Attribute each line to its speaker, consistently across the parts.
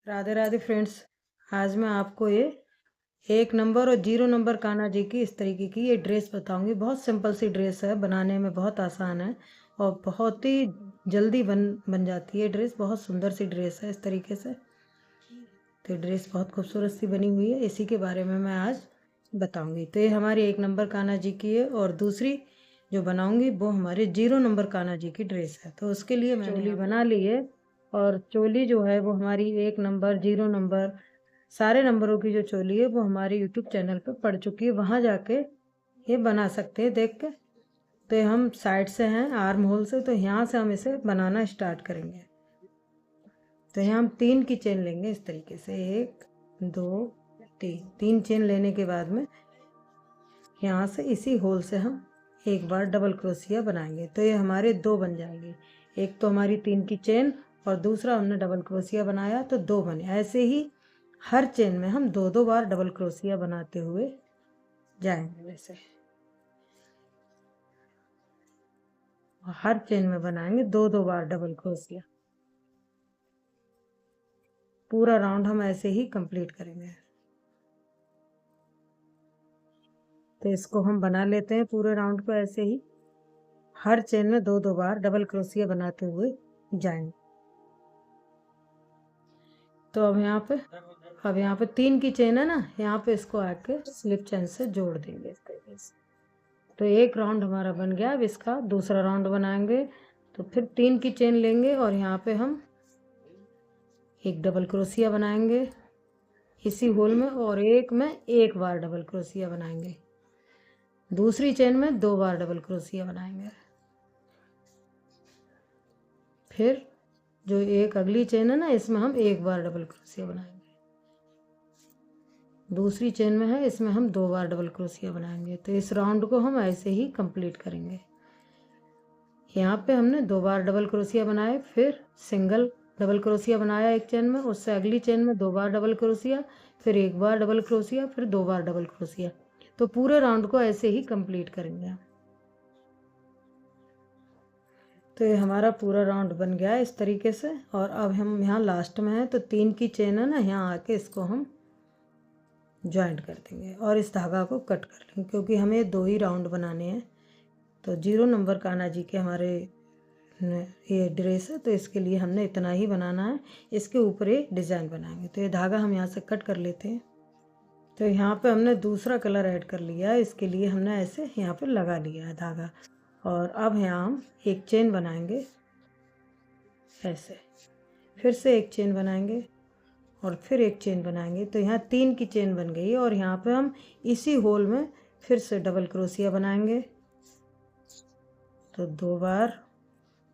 Speaker 1: Radhe Radhe friends. आज मैं आपको ये 1 नंबर और 0 नंबर कान्हा जी की इस तरीके की ये ड्रेस बताऊंगी। बहुत सिंपल सी ड्रेस है, बनाने में बहुत आसान है और बहुत ही जल्दी बन जाती है। ड्रेस बहुत सुंदर सी ड्रेस है इस तरीके से। तो ड्रेस बहुत खूबसूरत सी बनी हुई है, इसी के बारे में मैं आज बताऊंगी। तो ये हमारी 1 नंबर कान्हा जी की है और दूसरी जो बनाऊंगी वो हमारे 0 नंबर कान्हा जी की ड्रेस है। तो उसके लिए मैंने चोली बना ली है और चोली जो है वो हमारी 1 नंबर 0 नंबर सारे नंबरों की जो चोली है वो हमारे यूट्यूब चैनल पे पड़ चुकी है, वहाँ जाके ये बना सकते हैं देख के। तो हम साइड से हैं आर्म होल से, तो यहाँ से हम इसे बनाना स्टार्ट करेंगे। तो यहाँ हम 3 की चेन लेंगे इस तरीके से, 1 2 3। 3 चेन लेने के बाद में यहाँ से इसी होल से हम एक बार डबल क्रोशिया बनाएंगे। तो ये हमारे 2 बन जाएंगे। एक तो हमारी 3 की चेन और दूसरा हमने डबल क्रोशिया बनाया तो 2 बने। ऐसे ही हर चेन में हम 2-2 बार डबल क्रोशिया बनाते हुए जाएंगे। वैसे हर चेन में बनाएंगे 2-2 बार डबल क्रोशिया। पूरा राउंड हम ऐसे ही कंप्लीट करेंगे। तो इसको हम बना लेते हैं पूरे राउंड को ऐसे ही, हर चेन में 2-2 बार डबल क्रोशिया बनाते हुए जाएंगे। तो अब यहाँ पे 3 की चेन है ना, यहाँ पे इसको आके स्लिप चेन से जोड़ देंगे इस तरीके से। तो एक राउंड हमारा बन गया। अब इसका दूसरा राउंड बनाएंगे। तो फिर 3 की चेन लेंगे और यहाँ पे हम एक डबल क्रोशिया बनाएंगे इसी होल में, और एक में एक बार डबल क्रोशिया बनाएंगे। दूसरी चेन में 2 बार डबल क्रोशिया बनाएंगे। फिर जो एक अगली चेन है ना, इसमें हम एक बार डबल क्रोशिया बनाएंगे। दूसरी चेन में है, इसमें हम 2 बार डबल क्रोशिया बनाएंगे। तो इस राउंड को हम ऐसे ही कंप्लीट करेंगे। यहाँ पे हमने 2 बार डबल क्रोशिया बनाए, फिर सिंगल डबल क्रोशिया बनाया एक चेन में, उससे अगली चेन में 2 बार डबल क्रोशिया, फिर एक बार डबल क्रोशिया, फिर 2 बार डबल क्रोशिया। तो पूरे राउंड को ऐसे ही कंप्लीट करेंगे। तो ये हमारा पूरा राउंड बन गया है इस तरीके से। और अब हम यहाँ लास्ट में हैं, तो 3 की चेन है ना, यहाँ आके इसको हम ज्वाइंट कर देंगे और इस धागा को कट कर लेंगे, क्योंकि हमें 2 ही राउंड बनाने हैं। तो 0 नंबर कान्हा जी के हमारे ये ड्रेस है, तो इसके लिए हमने इतना ही बनाना है। इसके ऊपर एक डिज़ाइन बनाएंगे। तो ये धागा हम यहाँ से कट कर लेते हैं। तो यहाँ पे हमने दूसरा कलर ऐड कर लिया है, इसके लिए हमने ऐसे यहाँ पे लगा लिया है धागा। और अब यहाँ हम एक चेन बनाएंगे ऐसे, फिर से एक चेन बनाएंगे और फिर एक चेन बनाएंगे। तो यहाँ 3 की चेन बन गई और यहाँ पे हम इसी होल में फिर से डबल क्रोशिया बनाएंगे। तो 2 बार,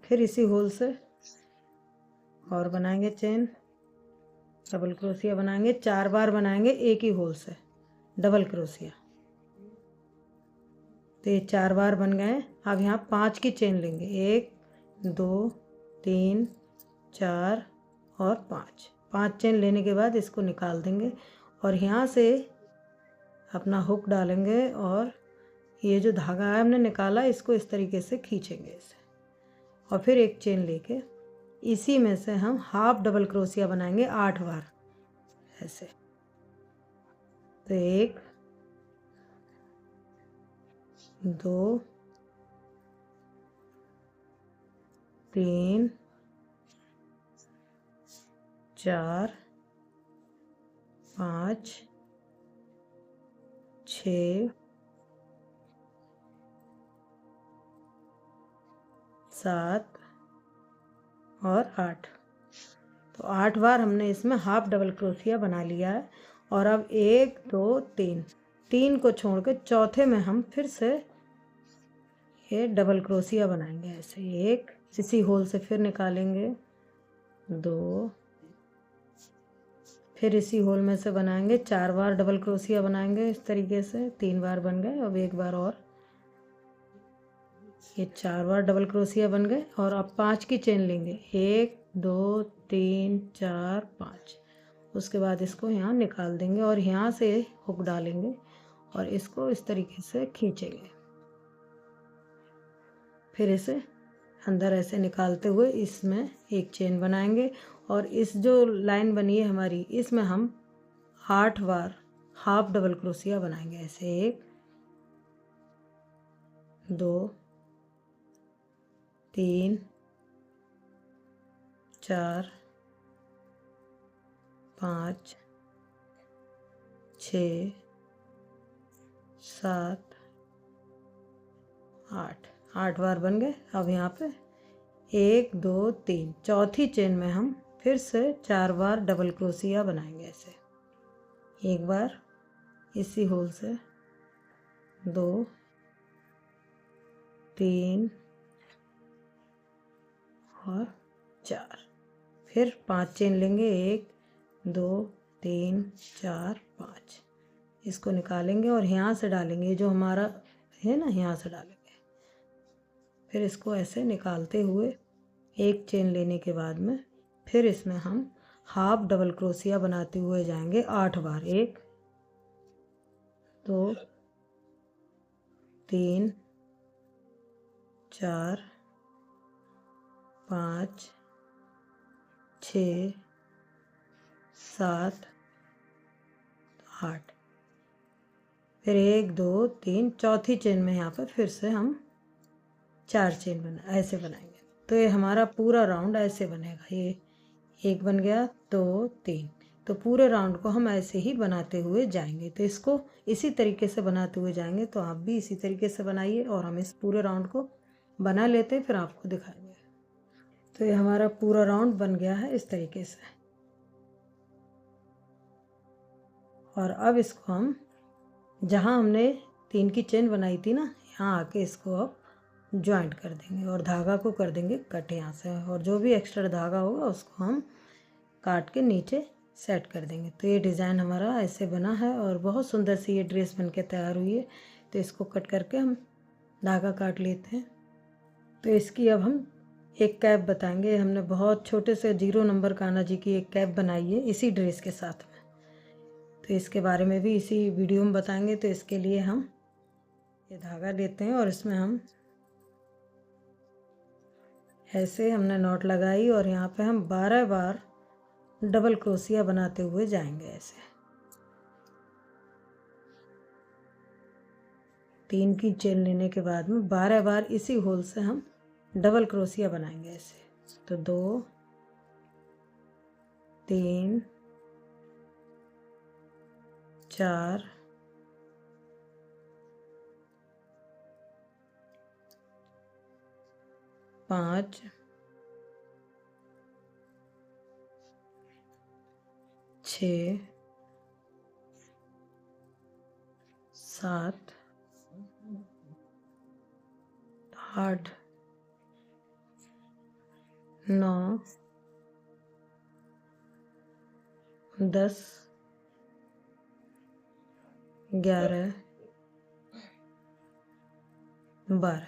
Speaker 1: फिर इसी होल से और बनाएंगे चेन, डबल क्रोशिया बनाएंगे। 4 बार बनाएंगे एक ही होल से डबल क्रोशिया। तो ये 4 बार बन गए। अब यहाँ 5 की चेन लेंगे, 1 2 3 4 और 5 चेन लेने के बाद इसको निकाल देंगे और यहाँ से अपना हुक डालेंगे और ये जो धागा है हमने निकाला, इसको इस तरीके से खींचेंगे इसे, और फिर एक चेन लेके इसी में से हम हाफ डबल क्रोशिया बनाएंगे 8 बार ऐसे। तो 1 2 3 4 5 6 7 और 8। तो 8 बार हमने इसमें हाफ डबल क्रोशिया बना लिया है। और अब 1 2 3 को छोड़ के चौथे में हम फिर से ये डबल क्रोशिया बनाएंगे ऐसे। 1 इसी होल से फिर निकालेंगे, 2 फिर इसी होल में से बनाएंगे, 4 बार डबल क्रोशिया बनाएंगे इस तरीके से। 3 बार बन गए, अब एक बार और, ये 4 बार डबल क्रोशिया बन गए। और अब 5 की चेन लेंगे, 1 2 3 4 5। उसके बाद इसको यहाँ निकाल देंगे और यहाँ से हुक डालेंगे और इसको इस तरीके से खींचेंगे। फिर इसे अंदर ऐसे निकालते हुए इसमें एक चेन बनाएंगे और इस जो लाइन बनी है हमारी, इसमें हम 8 बार हाफ डबल क्रोशिया बनाएंगे। ऐसे 1 2 3 4 5 6 7 8 बार बन गए। अब यहाँ पे 1 2 3 चौथी चेन में हम फिर से 4 बार डबल क्रोशिया बनाएंगे। ऐसे एक बार इसी होल से, 2 3 और 4, फिर 5 चेन लेंगे, 1 2 3 4 5, इसको निकालेंगे और यहाँ से डालेंगे, जो हमारा है ना यहाँ से डालेंगे। फिर इसको ऐसे निकालते हुए एक चेन लेने के बाद में फिर इसमें हम हाफ डबल क्रोशिया बनाते हुए जाएंगे 8 बार। 1 2 3 4 5 6 7 8, फिर 1 2 3 चौथी चेन में यहाँ पर फिर से हम 4 चेन ऐसे बनाएंगे। तो ये हमारा पूरा राउंड ऐसे बनेगा। ये एक बन गया, 2 3, तो पूरे राउंड को हम ऐसे ही बनाते हुए जाएंगे। तो इसको इसी तरीके से बनाते हुए जाएंगे। तो आप भी इसी तरीके से बनाइए और हम इस पूरे राउंड को बना लेते हैं, फिर आपको दिखाएंगे। तो ये हमारा पूरा राउंड बन गया है इस तरीके से। और अब इसको हम जहाँ हमने 3 की चेन बनाई थी ना, यहाँ आके इसको अब जॉइंट कर देंगे और धागा को कर देंगे कट यहाँ से, और जो भी एक्स्ट्रा धागा होगा उसको हम काट के नीचे सेट कर देंगे। तो ये डिज़ाइन हमारा ऐसे बना है और बहुत सुंदर सी ये ड्रेस बन के तैयार हुई है। तो इसको कट करके हम धागा काट लेते हैं। तो इसकी अब हम एक कैप बताएंगे। हमने बहुत छोटे से 0 नंबर कान्हा जी की एक कैप बनाई है इसी ड्रेस के साथ में, तो इसके बारे में भी इसी वीडियो में बताएंगे। तो इसके लिए हम ये धागा लेते हैं और इसमें हम ऐसे हमने नॉट लगाई और यहाँ पे हम 12 बार डबल क्रोशिया बनाते हुए जाएंगे। ऐसे 3 की चेन लेने के बाद में 12 बार इसी होल से हम डबल क्रोशिया बनाएंगे। ऐसे तो 2 3 4 5 6 7 8 9 10 11 12,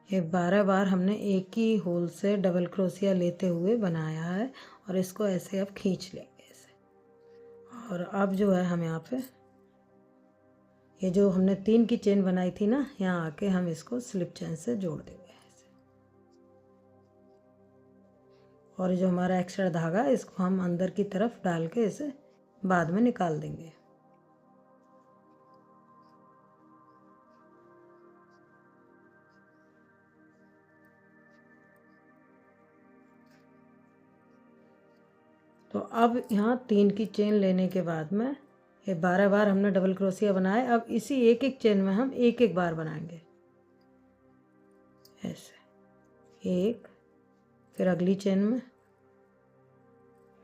Speaker 1: ये 12 बार हमने एक ही होल से डबल क्रोशिया लेते हुए बनाया है। और इसको ऐसे अब खींच लेंगे ऐसे। और अब जो है हम यहाँ पे ये जो हमने 3 की चेन बनाई थी ना, यहाँ आके हम इसको स्लिप चेन से जोड़ देंगे ऐसे। और जो हमारा एक्स्ट्रा धागा है इसको हम अंदर की तरफ डाल के इसे बाद में निकाल देंगे। तो अब यहाँ 3 की चेन लेने के बाद में ये 12 बार हमने डबल क्रोशिया बनाए। अब इसी एक एक चेन में हम एक एक बार बनाएंगे ऐसे। 1, फिर अगली चेन में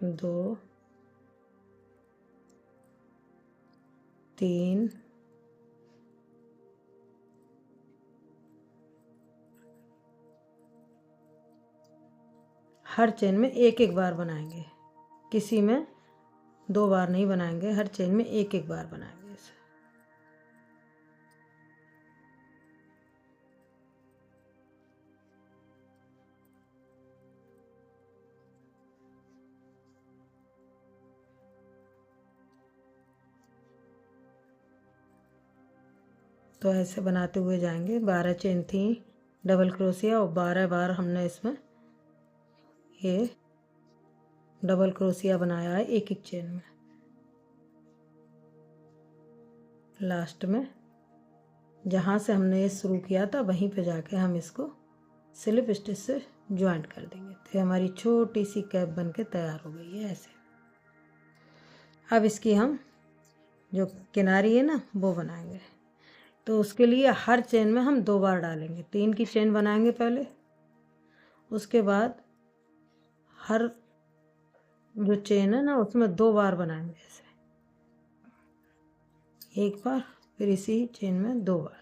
Speaker 1: 2 3 हर चेन में एक एक बार बनाएंगे, किसी में 2 बार नहीं बनाएंगे, हर चेन में एक एक बार बनाएंगे ऐसे। तो ऐसे बनाते हुए जाएंगे। 12 चेन थी डबल क्रोशिया और 12 बार हमने इसमें ये डबल क्रोशिया बनाया है एक एक चेन में। लास्ट में जहाँ से हमने ये शुरू किया था वहीं पे जाके हम इसको स्लिप स्टिच से ज्वाइंट कर देंगे। तो हमारी छोटी सी कैप बन के तैयार हो गई है ऐसे। अब इसकी हम जो किनारी है ना वो बनाएंगे। तो उसके लिए हर चेन में हम 2 बार डालेंगे। 3 की चेन बनाएंगे पहले, उसके बाद हर जो चेन है ना उसमें 2 बार बनाएंगे ऐसे। एक बार, फिर इसी चेन में 2 बार,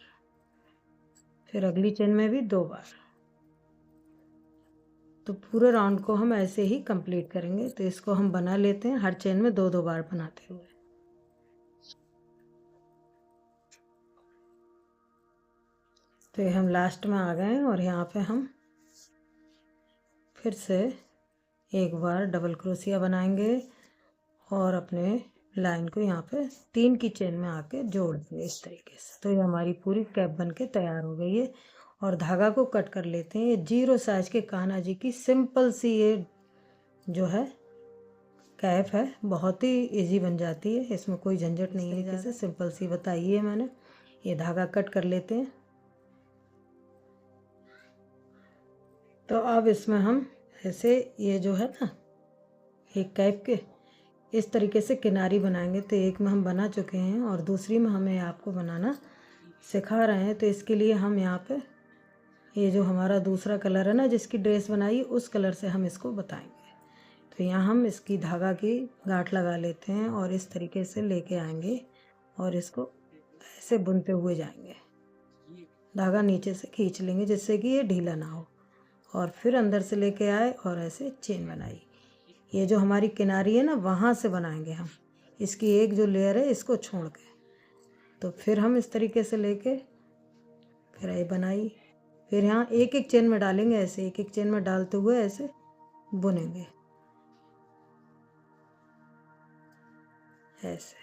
Speaker 1: फिर अगली चेन में भी 2 बार। तो पूरे राउंड को हम ऐसे ही कंप्लीट करेंगे। तो इसको हम बना लेते हैं हर चेन में 2-2 बार बनाते हुए। तो ये हम लास्ट में आ गए हैं और यहाँ पे हम फिर से एक बार डबल क्रोशिया बनाएंगे और अपने लाइन को यहाँ पे 3 की चेन में आके जोड़ देंगे इस तरीके से। तो ये हमारी पूरी कैप बन के तैयार हो गई है। और धागा को कट कर लेते हैं। ये 0 साइज के कान्हा जी की सिंपल सी ये जो है कैप है, बहुत ही इजी बन जाती है। इसमें कोई झंझट नहीं है, जैसे सिंपल सी बताई है मैंने। ये धागा कट कर लेते हैं। तो अब इसमें हम ऐसे ये जो है ना एक कैप के इस तरीके से किनारी बनाएंगे। तो एक में हम बना चुके हैं और दूसरी में हमें आपको बनाना सिखा रहे हैं। तो इसके लिए हम यहाँ पे ये जो हमारा दूसरा कलर है ना जिसकी ड्रेस बनाई, उस कलर से हम इसको बताएंगे। तो यहाँ हम इसकी धागा की गांठ लगा लेते हैं और इस तरीके से लेके आएंगे और इसको ऐसे बुनते हुए जाएंगे। धागा नीचे से खींच लेंगे जिससे कि ये ढीला ना हो, और फिर अंदर से लेके आए और ऐसे चेन बनाई। ये जो हमारी किनारी है ना वहाँ से बनाएंगे हम, इसकी एक जो लेयर है इसको छोड़ के। तो फिर हम इस तरीके से लेके फिर ये बनाई, फिर यहाँ एक एक चेन में डालेंगे ऐसे, एक एक चेन में डालते हुए ऐसे बुनेंगे ऐसे।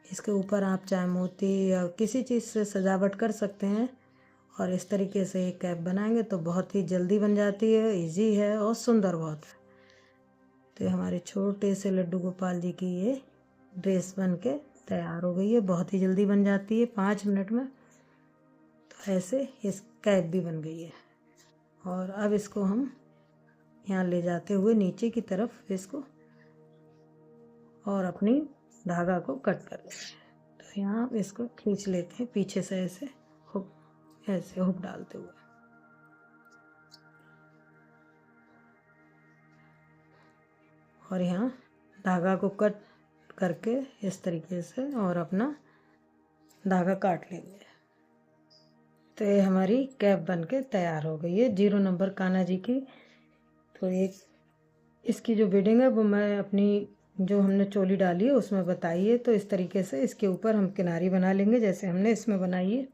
Speaker 1: इसके ऊपर आप चाहे मोती या किसी चीज़ से सजावट कर सकते हैं। और इस तरीके से एक कैप बनाएंगे तो बहुत ही जल्दी बन जाती है, इजी है और सुंदर बहुत है। तो हमारे छोटे से लड्डू गोपाल जी की ये ड्रेस बन के तैयार हो गई है। बहुत ही जल्दी बन जाती है, 5 मिनट में। तो ऐसे इस कैप भी बन गई है। और अब इसको हम यहाँ ले जाते हुए नीचे की तरफ इसको और अपनी धागा को कट कर लेते हैं। तो यहाँ इसको खींच लेते हैं पीछे से ऐसे हुक, ऐसे हुक डालते हुए। और यहाँ धागा को कट करके इस तरीके से और अपना धागा काट लेंगे। तो ये हमारी कैप बन के तैयार हो गई है 0 नंबर कान्हा जी की। तो एक इसकी जो बिडिंग है वो मैं अपनी जो हमने चोली डाली है उसमें बताई है। तो इस तरीके से इसके ऊपर हम किनारी बना लेंगे जैसे हमने इसमें बनाई है।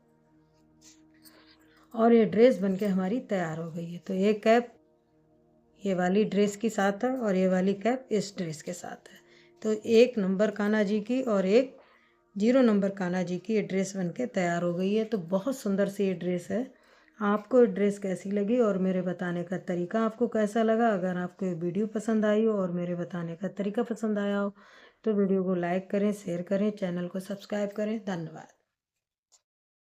Speaker 1: और ये ड्रेस बन के हमारी तैयार हो गई है। तो ये कैप ये वाली ड्रेस के साथ है और ये वाली कैप इस ड्रेस के साथ है। तो 1 नंबर कान्हा जी की और एक 0 नंबर कान्हा जी की ये ड्रेस बन के तैयार हो गई है। तो बहुत सुंदर सी ये ड्रेस है। आपको ड्रेस कैसी लगी और मेरे बताने का तरीका आपको कैसा लगा? अगर आपको ये वीडियो पसंद आई हो और मेरे बताने का तरीका पसंद आया हो तो वीडियो को लाइक करें, शेयर करें, चैनल को सब्सक्राइब करें। धन्यवाद।